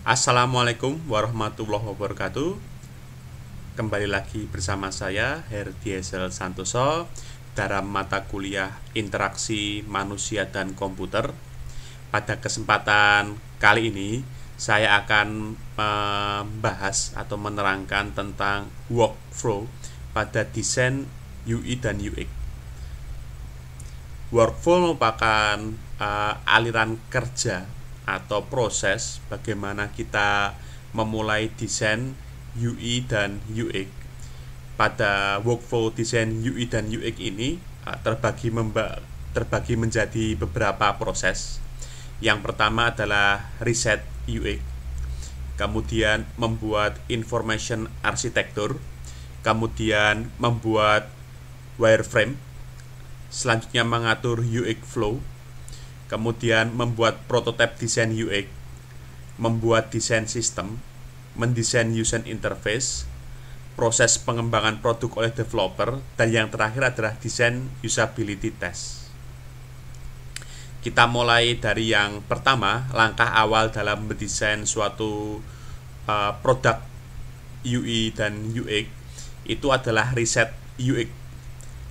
Assalamualaikum warahmatullahi wabarakatuh. Kembali lagi bersama saya Herdiesel Santoso dalam mata kuliah Interaksi Manusia dan Komputer. Pada kesempatan kali ini saya akan membahas atau menerangkan tentang workflow pada desain UI dan UX. Workflow merupakan aliran kerja atau proses bagaimana kita memulai desain UI dan UX. Pada workflow desain UI dan UX ini terbagi menjadi beberapa proses. Yang pertama adalah riset UX, kemudian membuat information architecture, kemudian membuat wireframe, selanjutnya mengatur UX flow, kemudian membuat prototipe desain UX, membuat desain sistem, mendesain user interface, proses pengembangan produk oleh developer, dan yang terakhir adalah desain usability test. Kita mulai dari yang pertama, langkah awal dalam mendesain suatu produk UI dan UX itu adalah riset UX.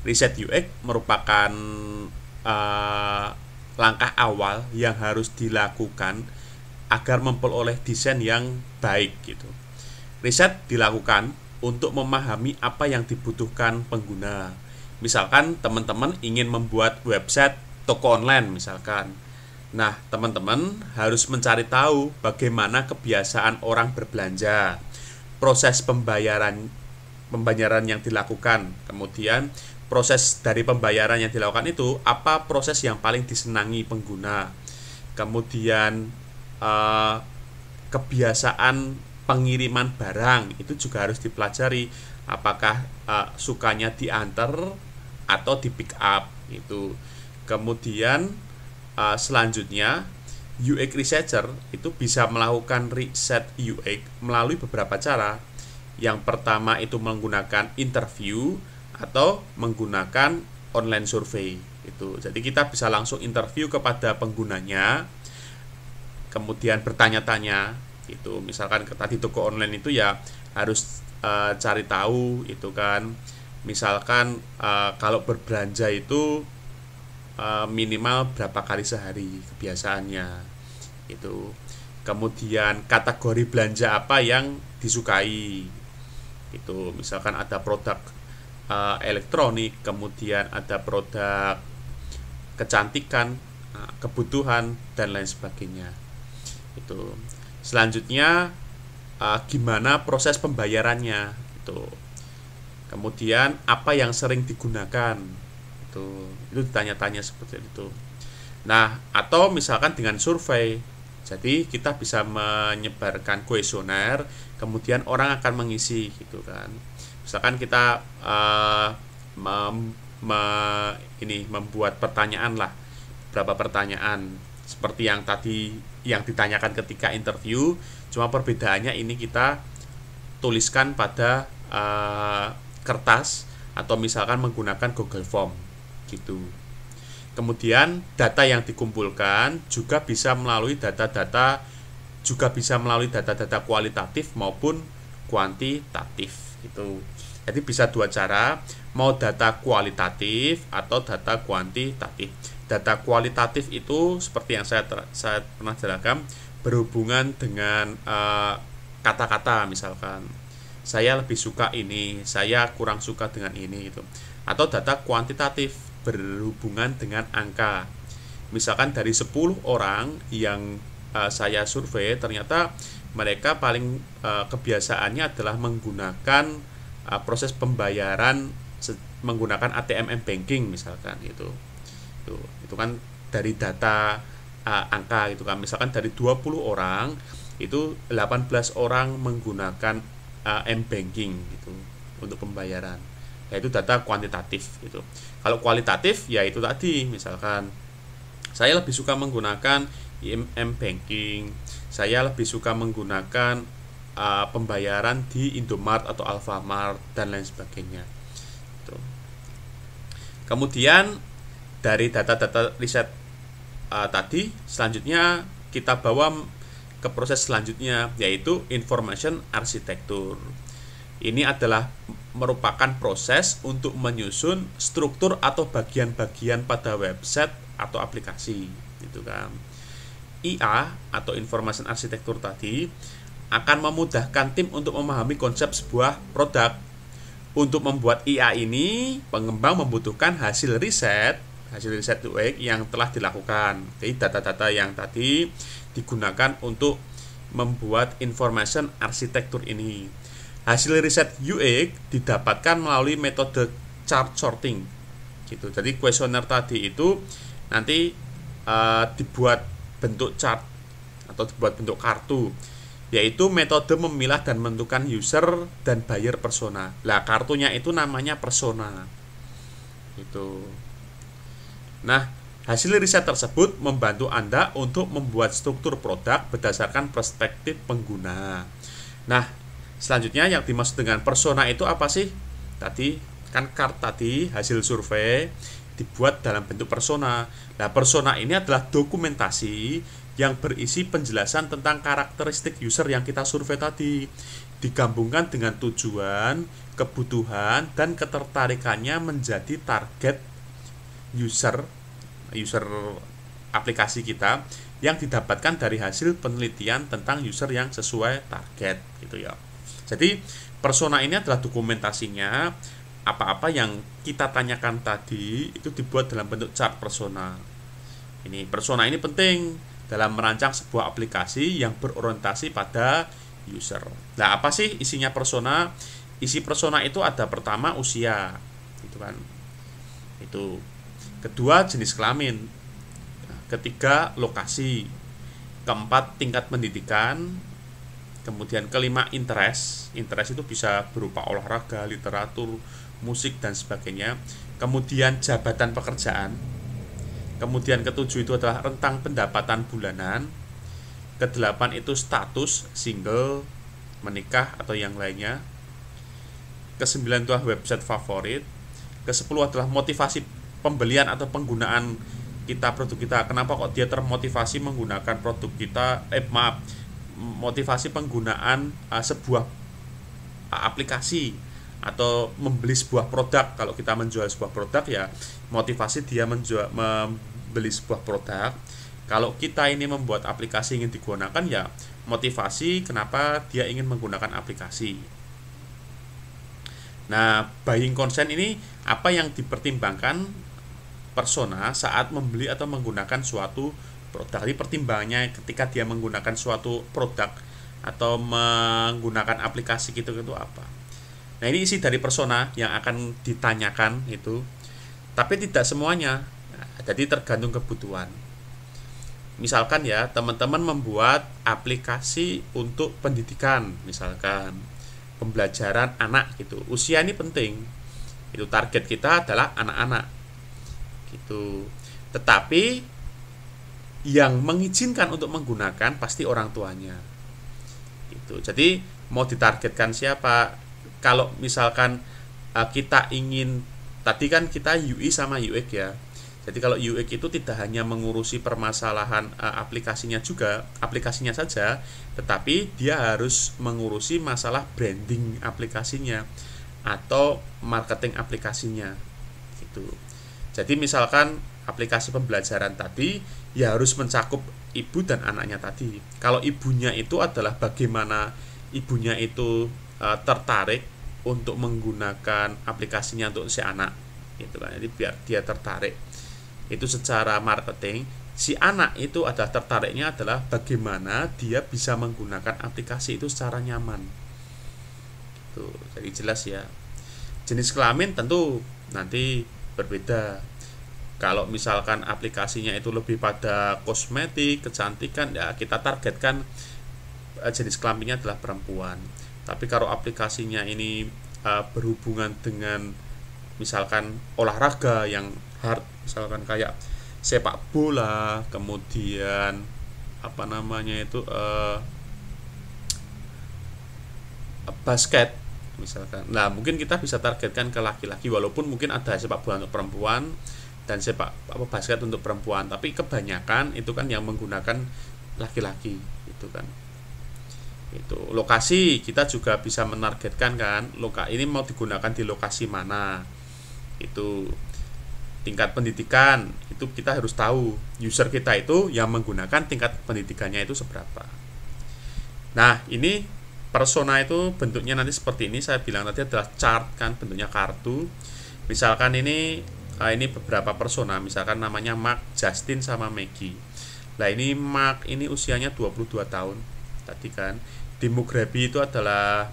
Riset UX merupakan langkah awal yang harus dilakukan agar memperoleh desain yang baik gitu. Riset dilakukan untuk memahami apa yang dibutuhkan pengguna. Misalkan teman-teman ingin membuat website toko online misalkan. Nah, teman-teman harus mencari tahu bagaimana kebiasaan orang berbelanja, proses pembayaran yang dilakukan, kemudian proses dari pembayaran yang dilakukan itu apa proses yang paling disenangi pengguna, kemudian kebiasaan pengiriman barang itu juga harus dipelajari, apakah sukanya diantar atau di pick up itu. Kemudian selanjutnya UX researcher itu bisa melakukan riset UX melalui beberapa cara. Yang pertama itu menggunakan interview atau menggunakan online survey itu. Jadi kita bisa langsung interview kepada penggunanya, kemudian bertanya-tanya itu. Misalkan tadi toko online itu ya harus cari tahu itu kan. Misalkan kalau berbelanja itu minimal berapa kali sehari kebiasaannya itu. Kemudian kategori belanja apa yang disukai itu. Misalkan ada produk elektronik, kemudian ada produk kecantikan, kebutuhan, dan lain sebagainya itu. Selanjutnya gimana proses pembayarannya itu. Kemudian apa yang sering digunakan itu ditanya-tanya seperti itu. Nah, atau misalkan dengan survei, jadi kita bisa menyebarkan kuesioner, kemudian orang akan mengisi gitu kan. Misalkan kita membuat pertanyaan lah, beberapa pertanyaan seperti yang tadi yang ditanyakan ketika interview, cuma perbedaannya ini kita tuliskan pada kertas atau misalkan menggunakan Google Form gitu. Kemudian data yang dikumpulkan juga bisa melalui data-data kualitatif maupun kuantitatif gitu. Jadi bisa dua cara, mau data kualitatif atau data kuantitatif. Data kualitatif itu seperti yang saya pernah jelaskan, berhubungan dengan kata-kata, misalkan saya lebih suka ini, saya kurang suka dengan ini gitu. Atau data kuantitatif berhubungan dengan angka. Misalkan dari 10 orang yang saya survei, ternyata mereka paling kebiasaannya adalah menggunakan proses pembayaran menggunakan ATM banking misalkan itu kan dari data angka gitu kan. Misalkan dari 20 orang itu 18 orang menggunakan m-banking gitu untuk pembayaran. Yaitu data kuantitatif gitu. Kalau kualitatif ya itu tadi, misalkan saya lebih suka menggunakan m-banking, saya lebih suka menggunakan pembayaran di Indomart atau Alfamart dan lain sebagainya. Kemudian dari data-data riset tadi, selanjutnya kita bawa ke proses selanjutnya, yaitu information architecture. Ini adalah merupakan proses untuk menyusun struktur atau bagian-bagian pada website atau aplikasi, gitu kan. IA atau information architecture tadi akan memudahkan tim untuk memahami konsep sebuah produk. Untuk membuat IA ini, pengembang membutuhkan hasil riset UX yang telah dilakukan. Jadi data-data yang tadi digunakan untuk membuat information architecture ini. Hasil riset UX didapatkan melalui metode chart sorting, gitu. Jadi kuesioner tadi itu nanti dibuat bentuk chart atau dibuat bentuk kartu, yaitu metode memilah dan menentukan user dan buyer persona. Lah kartunya itu namanya persona, gitu. Nah, hasil riset tersebut membantu Anda untuk membuat struktur produk berdasarkan perspektif pengguna. Nah, selanjutnya yang dimaksud dengan persona itu apa sih? Tadi kan tadi hasil survei dibuat dalam bentuk persona. Nah, persona ini adalah dokumentasi yang berisi penjelasan tentang karakteristik user yang kita survei tadi, digabungkan dengan tujuan, kebutuhan, dan ketertarikannya menjadi target user aplikasi kita yang didapatkan dari hasil penelitian tentang user yang sesuai target, gitu ya. Jadi persona ini adalah dokumentasinya, apa-apa yang kita tanyakan tadi itu dibuat dalam bentuk chart persona. Ini persona ini penting dalam merancang sebuah aplikasi yang berorientasi pada user. Nah, apa sih isinya persona? Isi persona itu ada pertama usia, gitu kan. Itu. Kedua jenis kelamin. Ketiga lokasi. Keempat tingkat pendidikan. Kemudian kelima interest. Interest itu bisa berupa olahraga, literatur, musik dan sebagainya. Kemudian jabatan pekerjaan. Kemudian ketujuh itu adalah rentang pendapatan bulanan. Kedelapan itu status single, menikah atau yang lainnya. Kesembilan itu adalah website favorit. Kesepuluh adalah motivasi pembelian atau penggunaan kita produk kita. Kenapa kok dia termotivasi menggunakan produk kita? Motivasi penggunaan sebuah aplikasi atau membeli sebuah produk. Kalau kita menjual sebuah produk ya motivasi dia membeli sebuah produk. Kalau kita ini membuat aplikasi ingin digunakan ya motivasi kenapa dia ingin menggunakan aplikasi. Nah, buying consent ini apa yang dipertimbangkan persona saat membeli atau menggunakan suatu produk. Jadi pertimbangannya ketika dia menggunakan suatu produk atau menggunakan aplikasi gitu apa. Nah, ini isi dari persona yang akan ditanyakan itu. Tapi tidak semuanya. Jadi tergantung kebutuhan. Misalkan ya, teman-teman membuat aplikasi untuk pendidikan, misalkan pembelajaran anak gitu. Usia ini penting. Itu target kita adalah anak-anak. Gitu. Tetapi yang mengizinkan untuk menggunakan pasti orang tuanya. Gitu. Jadi mau ditargetkan siapa? Kalau misalkan kita ingin, tadi kan kita UI sama UX ya. Jadi kalau UX itu tidak hanya mengurusi permasalahan aplikasinya saja, tetapi dia harus mengurusi masalah branding aplikasinya atau marketing aplikasinya gitu. Jadi misalkan aplikasi pembelajaran tadi ya harus mencakup ibu dan anaknya tadi. Kalau ibunya itu adalah bagaimana ibunya itu tertarik untuk menggunakan aplikasinya untuk si anak gitu kan. Jadi biar dia tertarik. Itu secara marketing. Si anak itu adalah tertariknya adalah bagaimana dia bisa menggunakan aplikasi itu secara nyaman. Tuh, jadi jelas ya. Jenis kelamin tentu nanti berbeda. Kalau misalkan aplikasinya itu lebih pada kosmetik, kecantikan, ya kita targetkan jenis kelaminnya adalah perempuan. Tapi kalau aplikasinya ini berhubungan dengan misalkan olahraga yang hard, misalkan kayak sepak bola, kemudian basket misalkan. Nah, mungkin kita bisa targetkan ke laki-laki walaupun mungkin ada sepak bola untuk perempuan dan basket untuk perempuan, tapi kebanyakan itu kan yang menggunakan laki-laki. itu kan. Itu lokasi kita juga bisa menargetkan kan, ini mau digunakan di lokasi mana. Itu tingkat pendidikan, itu kita harus tahu user kita itu yang menggunakan tingkat pendidikannya itu seberapa. Nah, ini persona itu bentuknya nanti seperti ini. Saya bilang tadi adalah chart kan, bentuknya kartu. Misalkan ini beberapa persona, misalkan namanya Mark, Justin sama Maggie. Nah, ini Mark ini usianya 22 tahun tadi kan. Demografi itu adalah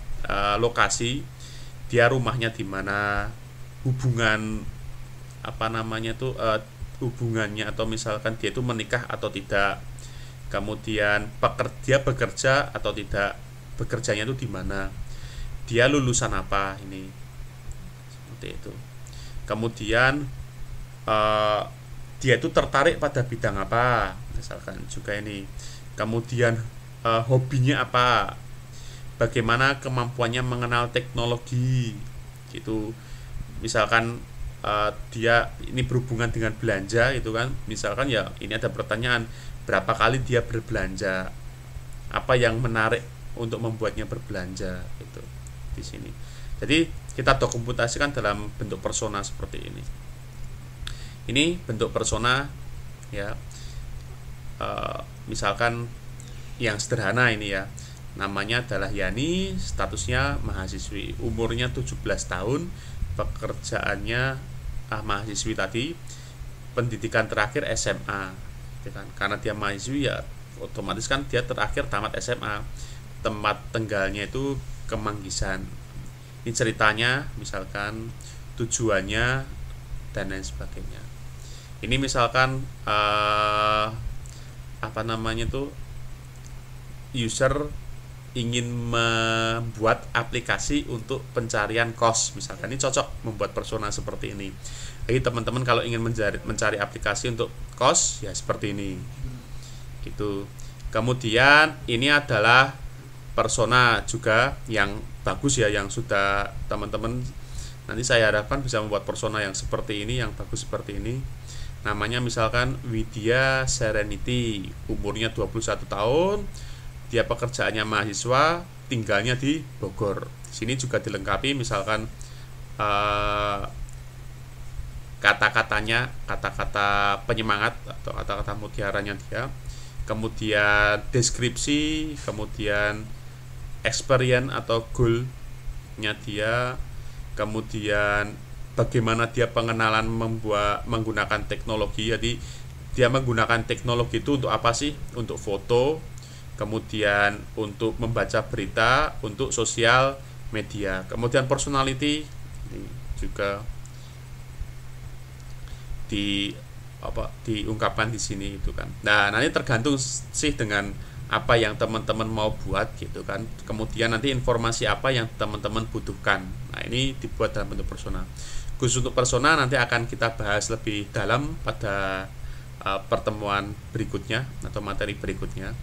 lokasi, dia rumahnya di mana, hubungan hubungannya, atau misalkan dia itu menikah atau tidak, kemudian dia bekerja atau tidak, bekerjanya itu di mana, dia lulusan apa, ini seperti itu. Kemudian dia itu tertarik pada bidang apa, misalkan juga ini. Kemudian hobinya apa, bagaimana kemampuannya mengenal teknologi gitu. Misalkan dia ini berhubungan dengan belanja gitu kan, misalkan ya ini ada pertanyaan berapa kali dia berbelanja, apa yang menarik untuk membuatnya berbelanja itu di sini. Jadi kita dokumentasikan dalam bentuk persona seperti ini. Ini bentuk persona ya. Misalkan yang sederhana ini ya, namanya adalah Yani, statusnya mahasiswi, umurnya 17 tahun, pekerjaannya mahasiswi tadi, pendidikan terakhir SMA ya kan? Karena dia mahasiswi ya otomatis kan dia terakhir tamat SMA. Tempat tinggalnya itu Kemanggisan. Ini ceritanya, misalkan tujuannya dan lain sebagainya. Ini misalkan user ingin membuat aplikasi untuk pencarian kos, misalkan ini cocok membuat persona seperti ini. Jadi teman-teman kalau ingin mencari aplikasi untuk kos ya seperti ini gitu. Kemudian ini adalah persona juga yang bagus ya, yang sudah teman-teman nanti saya harapkan bisa membuat persona yang seperti ini, yang bagus seperti ini. Namanya misalkan Widya Serenity, umurnya 21 tahun, dia pekerjaannya mahasiswa, tinggalnya di Bogor. Sini juga dilengkapi misalkan kata-katanya, kata-kata penyemangat atau kata-kata mutiaranya dia, kemudian deskripsi, kemudian experience atau goal-nya dia, kemudian bagaimana dia pengenalan menggunakan teknologi. Jadi dia menggunakan teknologi itu untuk apa sih? Untuk foto, kemudian untuk membaca berita, untuk sosial media. Kemudian personality ini juga diungkapkan di sini itu kan. Nah, nanti tergantung sih dengan apa yang teman-teman mau buat gitu kan. Kemudian nanti informasi apa yang teman-teman butuhkan. Nah, ini dibuat dalam bentuk persona. Khusus untuk persona nanti akan kita bahas lebih dalam pada pertemuan berikutnya atau materi berikutnya.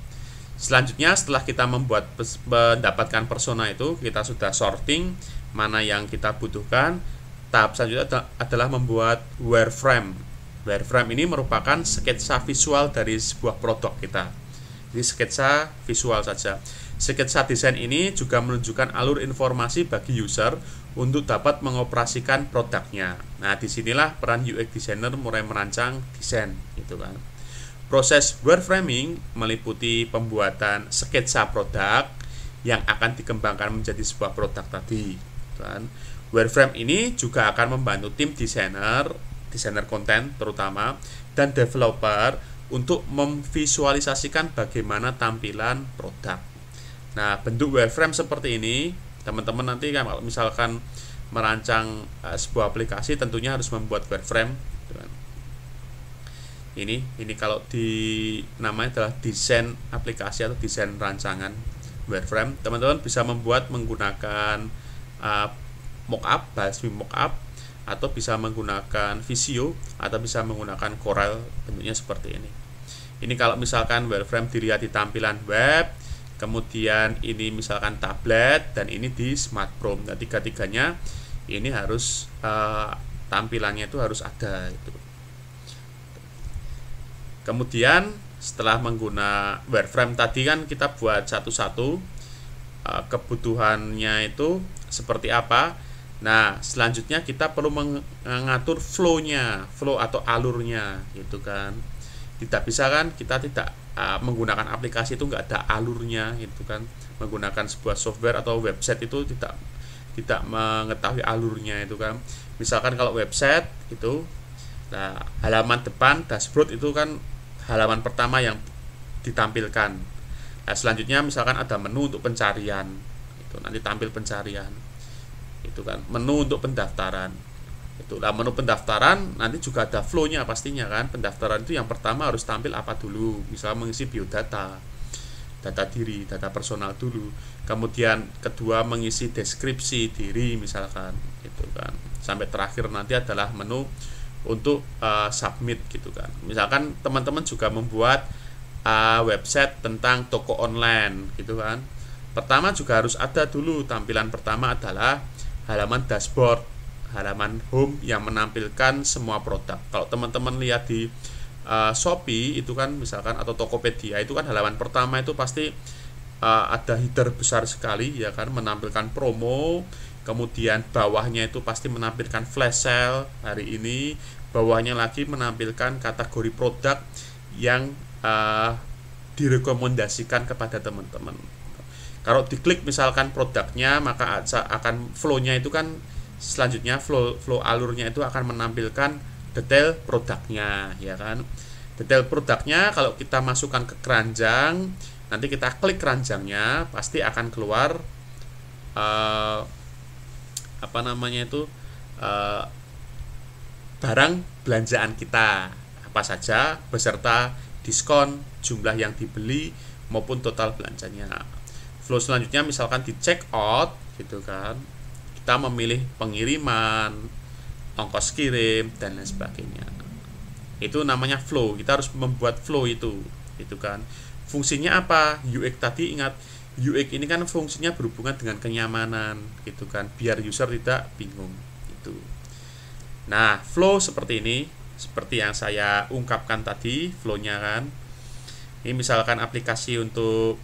Selanjutnya setelah kita mendapatkan persona itu, kita sudah sorting mana yang kita butuhkan. Tahap selanjutnya adalah membuat wireframe. Wireframe ini merupakan sketsa visual dari sebuah produk kita. Jadi sketsa visual saja. Sketsa desain ini juga menunjukkan alur informasi bagi user untuk dapat mengoperasikan produknya. Nah, disinilah peran UX designer mulai merancang desain, gitu kan. Proses wireframing meliputi pembuatan sketsa produk yang akan dikembangkan menjadi sebuah produk tadi, kan. Wireframe ini juga akan membantu tim desainer konten terutama, dan developer untuk memvisualisasikan bagaimana tampilan produk. Nah, bentuk wireframe seperti ini, teman-teman nanti kalau misalkan merancang sebuah aplikasi tentunya harus membuat wireframe. Ini kalau namanya adalah desain aplikasi atau desain rancangan wireframe. Teman-teman bisa membuat menggunakan mockup, Basmi mockup, atau bisa menggunakan Visio, atau bisa menggunakan Corel, bentuknya seperti ini. Ini kalau misalkan wireframe dilihat di tampilan web, kemudian ini misalkan tablet, dan ini di smartphone. Nah, tiga-tiganya ini harus tampilannya itu harus ada itu. Kemudian setelah menggunakan wireframe tadi kan kita buat satu-satu kebutuhannya itu seperti apa. Nah, selanjutnya kita perlu mengatur flow-nya, flow atau alurnya gitu kan. Tidak bisa kan kita tidak menggunakan aplikasi itu nggak ada alurnya gitu kan. Menggunakan sebuah software atau website itu tidak mengetahui alurnya itu kan. Misalkan kalau website itu, nah, halaman depan dashboard itu kan halaman pertama yang ditampilkan. Nah, selanjutnya misalkan ada menu untuk pencarian, itu nanti tampil pencarian, itu kan menu untuk pendaftaran. Itu lah, menu pendaftaran nanti juga ada flow-nya pastinya kan. Pendaftaran itu yang pertama harus tampil apa dulu, misalnya mengisi biodata, data diri, data personal dulu. Kemudian kedua mengisi deskripsi diri misalkan, itu kan. Sampai terakhir nanti adalah menu untuk submit gitu kan. Misalkan teman-teman juga membuat website tentang toko online gitu kan. Pertama juga harus ada dulu, tampilan pertama adalah halaman dashboard, halaman home yang menampilkan semua produk. Kalau teman-teman lihat di Shopee itu kan misalkan, atau Tokopedia itu kan halaman pertama itu pasti ada header besar sekali ya kan, menampilkan promo. Kemudian bawahnya itu pasti menampilkan flash sale hari ini. Bawahnya lagi menampilkan kategori produk yang direkomendasikan kepada teman-teman. Kalau diklik misalkan produknya, maka akan flow-nya itu kan selanjutnya flow alurnya itu akan menampilkan detail produknya ya kan. Detail produknya kalau kita masukkan ke keranjang, nanti kita klik keranjangnya pasti akan keluar barang belanjaan kita apa saja beserta diskon, jumlah yang dibeli maupun total belanjanya. Flow selanjutnya misalkan di check out gitu kan, kita memilih pengiriman, ongkos kirim dan lain sebagainya. Itu namanya flow. Kita harus membuat flow itu kan. Fungsinya apa? UX tadi, ingat UX ini kan fungsinya berhubungan dengan kenyamanan gitu kan, biar user tidak bingung gitu. Nah, flow seperti ini, seperti yang saya ungkapkan tadi flow-nya kan. Ini misalkan aplikasi untuk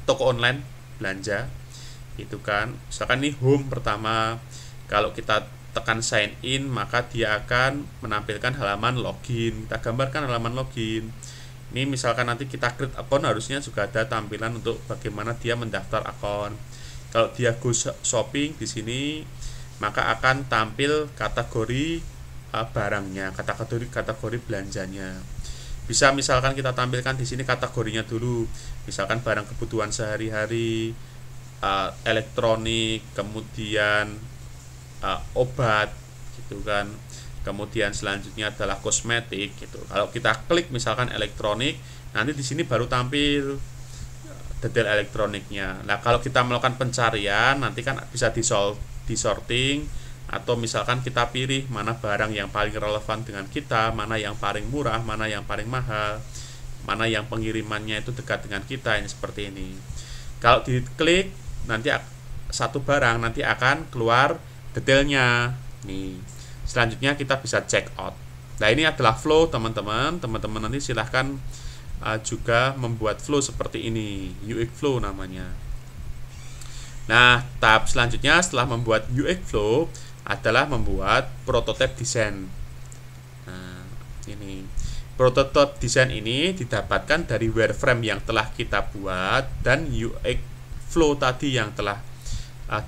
toko online belanja itu kan. Misalkan ini home pertama, kalau kita tekan sign in maka dia akan menampilkan halaman login. Kita gambarkan halaman login. Ini misalkan nanti kita create akun, harusnya juga ada tampilan untuk bagaimana dia mendaftar akun. Kalau dia go shopping di sini, maka akan tampil kategori barangnya, kategori belanjanya. Bisa misalkan kita tampilkan di sini kategorinya dulu. Misalkan barang kebutuhan sehari-hari, elektronik, kemudian obat gitu kan. Kemudian selanjutnya adalah kosmetik gitu. Kalau kita klik misalkan elektronik, nanti di sini baru tampil detail elektroniknya. Nah, kalau kita melakukan pencarian nanti kan bisa disorting, atau misalkan kita pilih mana barang yang paling relevan dengan kita, mana yang paling murah, mana yang paling mahal, mana yang pengirimannya itu dekat dengan kita, ini seperti ini. Kalau diklik nanti satu barang nanti akan keluar detailnya nih. Selanjutnya kita bisa check out. Nah, ini adalah flow teman-teman. Teman-teman nanti silahkan juga membuat flow seperti ini, UX flow namanya. Nah, tahap selanjutnya setelah membuat UX flow adalah membuat prototype desain. Nah, ini prototype desain ini didapatkan dari wireframe yang telah kita buat dan UX flow tadi yang telah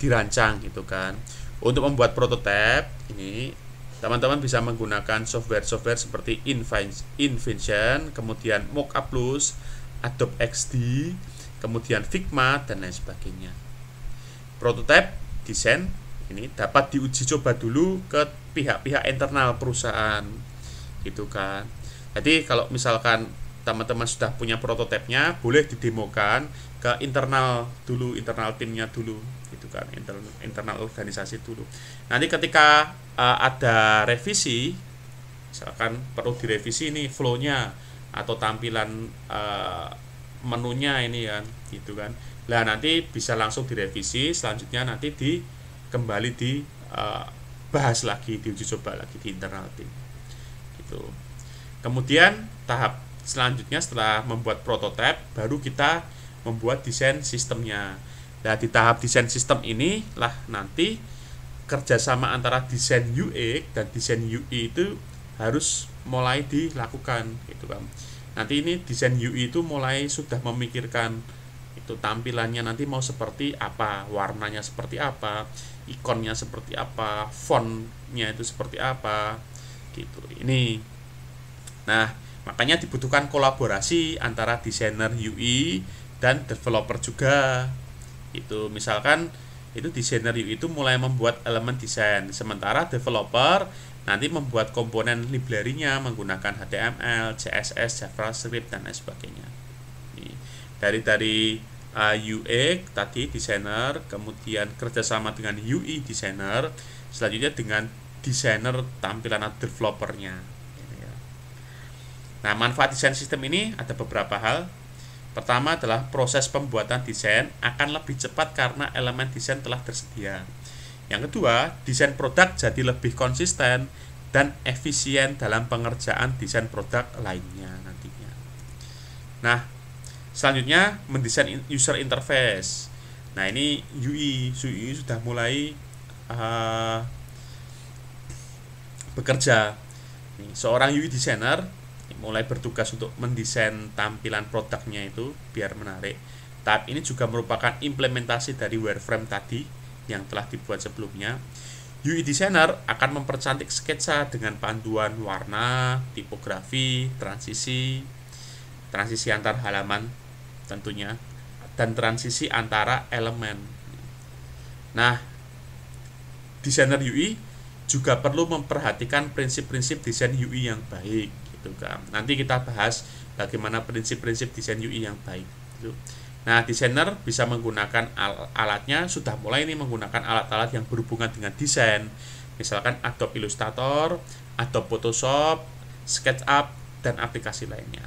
dirancang gitu kan. Untuk membuat prototype ini teman-teman bisa menggunakan software seperti InVention, kemudian Mockup Plus, Adobe XD, kemudian Figma dan lain sebagainya. Prototype desain ini dapat diuji coba dulu ke pihak-pihak internal perusahaan gitu kan. Jadi kalau misalkan teman-teman sudah punya prototipenya, boleh didemokan ke internal dulu, internal timnya dulu gitu kan, internal organisasi dulu. Nanti ketika ada revisi, misalkan perlu direvisi ini flow-nya atau tampilan menunya ini kan gitu kan. Nah, nanti bisa langsung direvisi, selanjutnya nanti kembali bahas lagi, diuji coba lagi di internal tim gitu. Kemudian tahap selanjutnya setelah membuat prototipe, baru kita membuat desain sistemnya. Nah, di tahap desain sistem ini lah nanti kerjasama antara desain UX dan desain UI itu harus mulai dilakukan gitu kan. Nanti ini desain UI itu mulai sudah memikirkan itu tampilannya nanti mau seperti apa, warnanya seperti apa, ikonnya seperti apa, fontnya itu seperti apa gitu. Ini. Nah, makanya dibutuhkan kolaborasi antara desainer UI dan developer juga. Itu misalkan itu desainer UI itu mulai membuat elemen desain, sementara developer nanti membuat komponen library-nya menggunakan HTML, CSS, JavaScript dan lain sebagainya. Dari UX tadi desainer, kemudian kerjasama dengan UI desainer, selanjutnya dengan desainer tampilan atau developernya. Nah, manfaat desain sistem ini ada beberapa hal. Pertama adalah proses pembuatan desain akan lebih cepat karena elemen desain telah tersedia. Yang kedua, desain produk jadi lebih konsisten dan efisien dalam pengerjaan desain produk lainnya nantinya. Nah, selanjutnya mendesain user interface. Nah, ini UI sudah mulai bekerja. Seorang UI designer mulai bertugas untuk mendesain tampilan produknya itu biar menarik. Tahap ini juga merupakan implementasi dari wireframe tadi yang telah dibuat sebelumnya. UI designer akan mempercantik sketsa dengan panduan warna, tipografi, transisi antar halaman tentunya, dan transisi antara elemen. Nah, desainer UI juga perlu memperhatikan prinsip-prinsip desain UI yang baik gitu kan. Nanti kita bahas bagaimana prinsip-prinsip desain UI yang baik gitu. Nah, desainer bisa menggunakan alatnya, sudah mulai ini menggunakan alat-alat yang berhubungan dengan desain, misalkan Adobe Illustrator, Adobe Photoshop, SketchUp, dan aplikasi lainnya.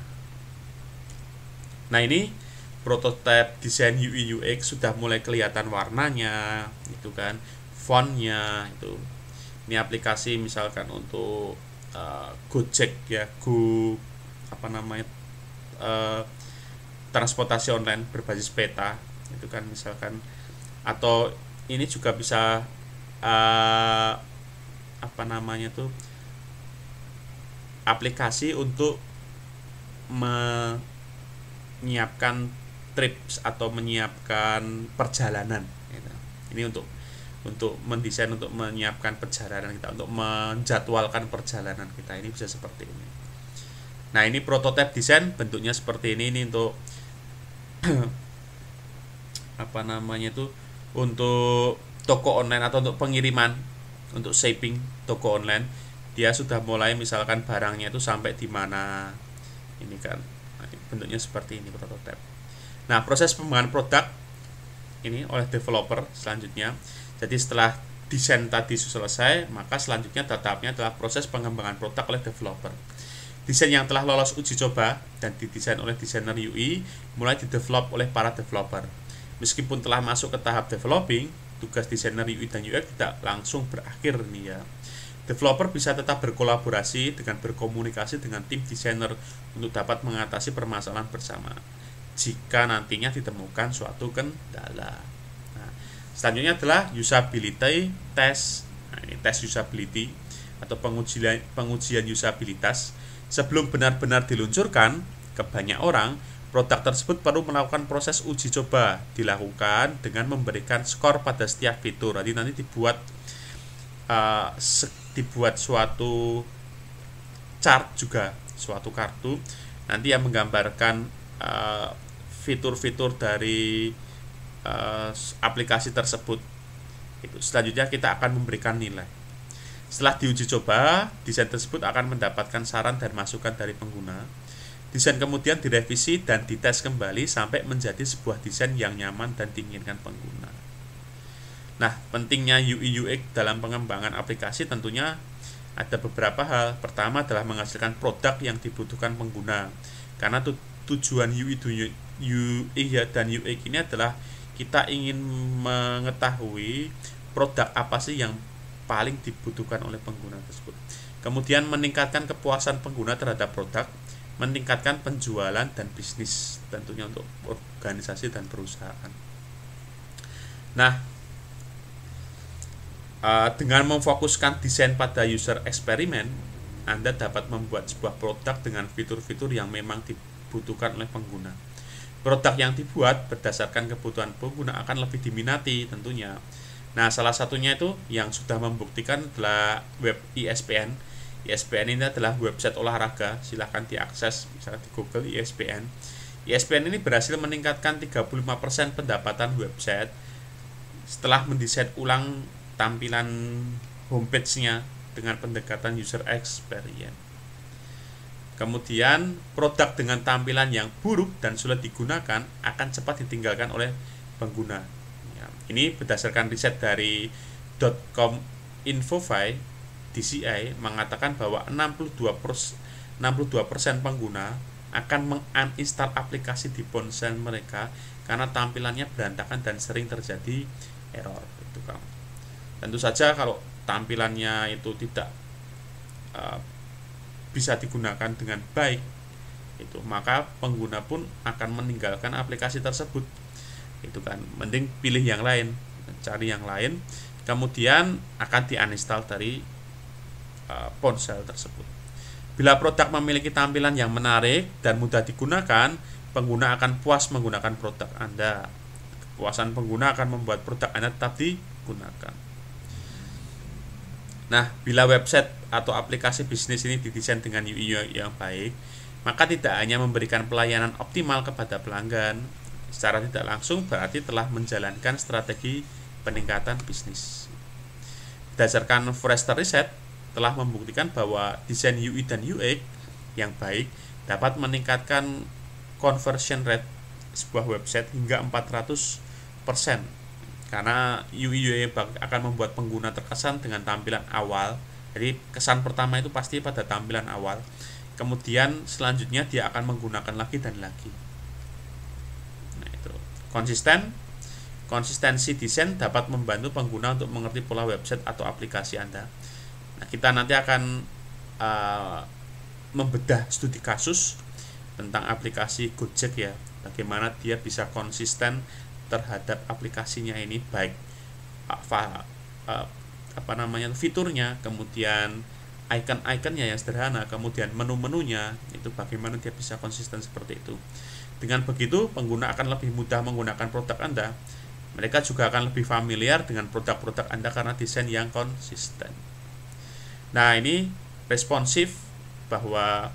Nah, ini prototipe desain UI UX sudah mulai kelihatan warnanya itu kan, fontnya itu. Ini aplikasi misalkan untuk Gojek ya, transportasi online berbasis peta itu kan misalkan, atau ini juga bisa aplikasi untuk menyiapkan trips atau menyiapkan perjalanan gitu. Ini untuk mendesain, untuk menyiapkan perjalanan kita, untuk menjadwalkan perjalanan kita, ini bisa seperti ini. Nah, ini prototipe desain bentuknya seperti ini untuk untuk toko online atau untuk pengiriman, untuk shipping toko online. Dia sudah mulai misalkan barangnya itu sampai di mana, ini kan. Nah, bentuknya seperti ini prototipe. Nah, proses pengembangan produk ini oleh developer selanjutnya. Jadi setelah desain tadi selesai, maka selanjutnya tahapnya adalah proses pengembangan produk oleh developer. Desain yang telah lolos uji coba dan didesain oleh desainer UI mulai didevelop oleh para developer. Meskipun telah masuk ke tahap developing, tugas desainer UI dan UX tidak langsung berakhir nih ya. Developer bisa tetap berkolaborasi dengan berkomunikasi dengan tim desainer untuk dapat mengatasi permasalahan bersama jika nantinya ditemukan suatu kendala. Nah, selanjutnya adalah usability test. Nah, ini tes usability atau pengujian usabilitas. Sebelum benar-benar diluncurkan ke banyak orang, produk tersebut perlu melakukan proses uji coba, dilakukan dengan memberikan skor pada setiap fitur. Nanti dibuat suatu chart juga, suatu kartu nanti yang menggambarkan fitur-fitur dari aplikasi tersebut. Selanjutnya kita akan memberikan nilai. Setelah diuji coba, desain tersebut akan mendapatkan saran dan masukan dari pengguna. Desain kemudian direvisi dan dites kembali sampai menjadi sebuah desain yang nyaman dan diinginkan pengguna. Nah, pentingnya UI UX dalam pengembangan aplikasi tentunya ada beberapa hal. Pertama adalah menghasilkan produk yang dibutuhkan pengguna. Karena tujuan UI dan UX ini adalah kita ingin mengetahui produk apa sih yang paling dibutuhkan oleh pengguna tersebut. Kemudian meningkatkan kepuasan pengguna terhadap produk, meningkatkan penjualan dan bisnis tentunya untuk organisasi dan perusahaan. Nah, dengan memfokuskan desain pada user eksperimen, Anda dapat membuat sebuah produk dengan fitur-fitur yang memang dibutuhkan oleh pengguna. Produk yang dibuat berdasarkan kebutuhan pengguna akan lebih diminati tentunya. Nah, salah satunya itu yang sudah membuktikan adalah web ESPN. ESPN ini adalah website olahraga, silahkan diakses misalnya di Google ESPN. ESPN ini berhasil meningkatkan 35% pendapatan website setelah mendesain ulang tampilan homepage-nya dengan pendekatan user experience. Kemudian, produk dengan tampilan yang buruk dan sulit digunakan akan cepat ditinggalkan oleh pengguna. Ya, ini berdasarkan riset dari .com Infofy, DCI mengatakan bahwa 62% pengguna akan menguninstall aplikasi di ponsel mereka karena tampilannya berantakan dan sering terjadi error. Itu kan. Tentu saja kalau tampilannya itu tidak bisa digunakan dengan baik, itu maka pengguna pun akan meninggalkan aplikasi tersebut. Itu kan, mending pilih yang lain, cari yang lain, kemudian akan diuninstall dari ponsel tersebut. Bila produk memiliki tampilan yang menarik dan mudah digunakan, pengguna akan puas menggunakan produk Anda. Kepuasan pengguna akan membuat produk Anda tetap digunakan. Nah, bila website atau aplikasi bisnis ini didesain dengan UI yang baik, maka tidak hanya memberikan pelayanan optimal kepada pelanggan, secara tidak langsung berarti telah menjalankan strategi peningkatan bisnis. Berdasarkan Forrester Research telah membuktikan bahwa desain UI dan UX yang baik dapat meningkatkan conversion rate sebuah website hingga 400%. Karena UI akan membuat pengguna terkesan dengan tampilan awal. Jadi kesan pertama itu pasti pada tampilan awal. Kemudian selanjutnya dia akan menggunakan lagi dan lagi. Nah, itu. Konsistensi desain dapat membantu pengguna untuk mengerti pola website atau aplikasi Anda. Nah, kita nanti akan membedah studi kasus tentang aplikasi Gojek ya. Bagaimana dia bisa konsisten terhadap aplikasinya ini, baik fiturnya, kemudian icon-iconnya yang sederhana, kemudian menu-menunya, itu bagaimana dia bisa konsisten seperti itu. Dengan begitu, pengguna akan lebih mudah menggunakan produk Anda. Mereka juga akan lebih familiar dengan produk-produk Anda karena desain yang konsisten. Nah, ini responsif, bahwa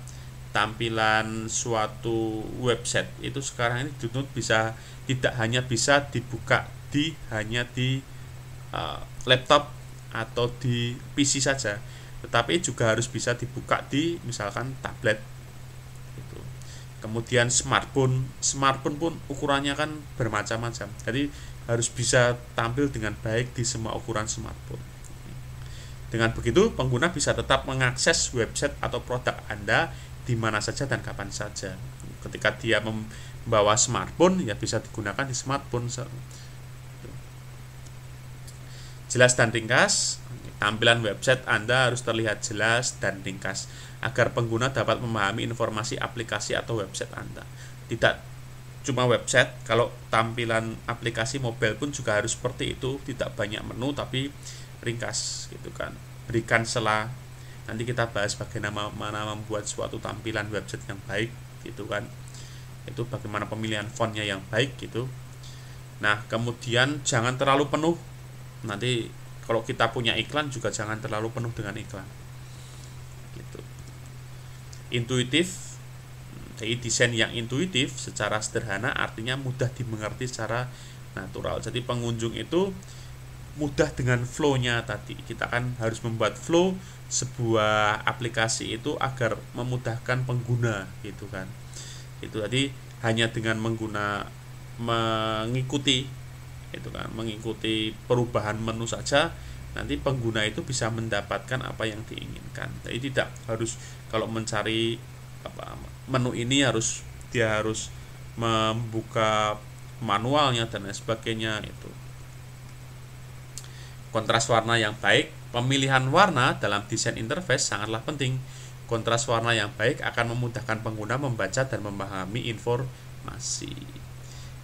tampilan suatu website itu sekarang ini dituntut bisa tidak hanya bisa dibuka hanya di laptop atau di PC saja, tetapi juga harus bisa dibuka di misalkan tablet. Itu. Kemudian smartphone pun ukurannya kan bermacam-macam, jadi harus bisa tampil dengan baik di semua ukuran smartphone. Dengan begitu, pengguna bisa tetap mengakses website atau produk Anda di mana saja dan kapan saja. Ketika dia membawa smartphone, ya bisa digunakan di smartphone. Jelas dan ringkas, tampilan website Anda harus terlihat jelas dan ringkas agar pengguna dapat memahami informasi aplikasi atau website Anda. Tidak cuma website, kalau tampilan aplikasi mobile pun juga harus seperti itu, tidak banyak menu tapi ringkas gitu kan. Berikan celah. Nanti kita bahas bagaimana membuat suatu tampilan website yang baik gitu kan. Itu bagaimana pemilihan fontnya yang baik gitu. Nah, kemudian jangan terlalu penuh. Nanti kalau kita punya iklan juga jangan terlalu penuh dengan iklan. Gitu. Intuitif. Jadi desain yang intuitif secara sederhana artinya mudah dimengerti secara natural. Jadi pengunjung itu mudah dengan flow-nya tadi. Kita kan harus membuat flow sebuah aplikasi itu agar memudahkan pengguna gitu kan. Itu tadi hanya dengan mengikuti itu kan, mengikuti perubahan menu saja nanti pengguna itu bisa mendapatkan apa yang diinginkan. Jadi tidak harus kalau mencari menu ini dia harus membuka manualnya dan lain sebagainya itu. Kontras warna yang baik. Pemilihan warna dalam desain interface sangatlah penting. Kontras warna yang baik akan memudahkan pengguna membaca dan memahami informasi.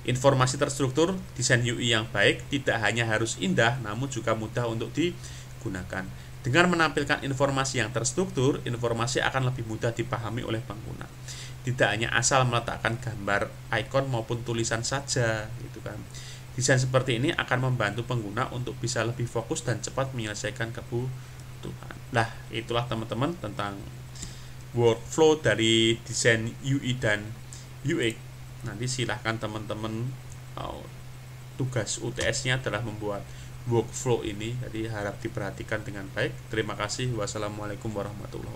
Informasi terstruktur, desain UI yang baik tidak hanya harus indah, namun juga mudah untuk digunakan. Dengan menampilkan informasi yang terstruktur, informasi akan lebih mudah dipahami oleh pengguna. Tidak hanya asal meletakkan gambar, ikon maupun tulisan saja, gitu kan. Desain seperti ini akan membantu pengguna untuk bisa lebih fokus dan cepat menyelesaikan kebutuhan. Nah, itulah teman-teman tentang workflow dari desain UI dan UX. Nanti silahkan teman-teman, tugas UTS-nya adalah membuat workflow ini, jadi harap diperhatikan dengan baik. Terima kasih. Wassalamualaikum warahmatullahi wabarakatuh.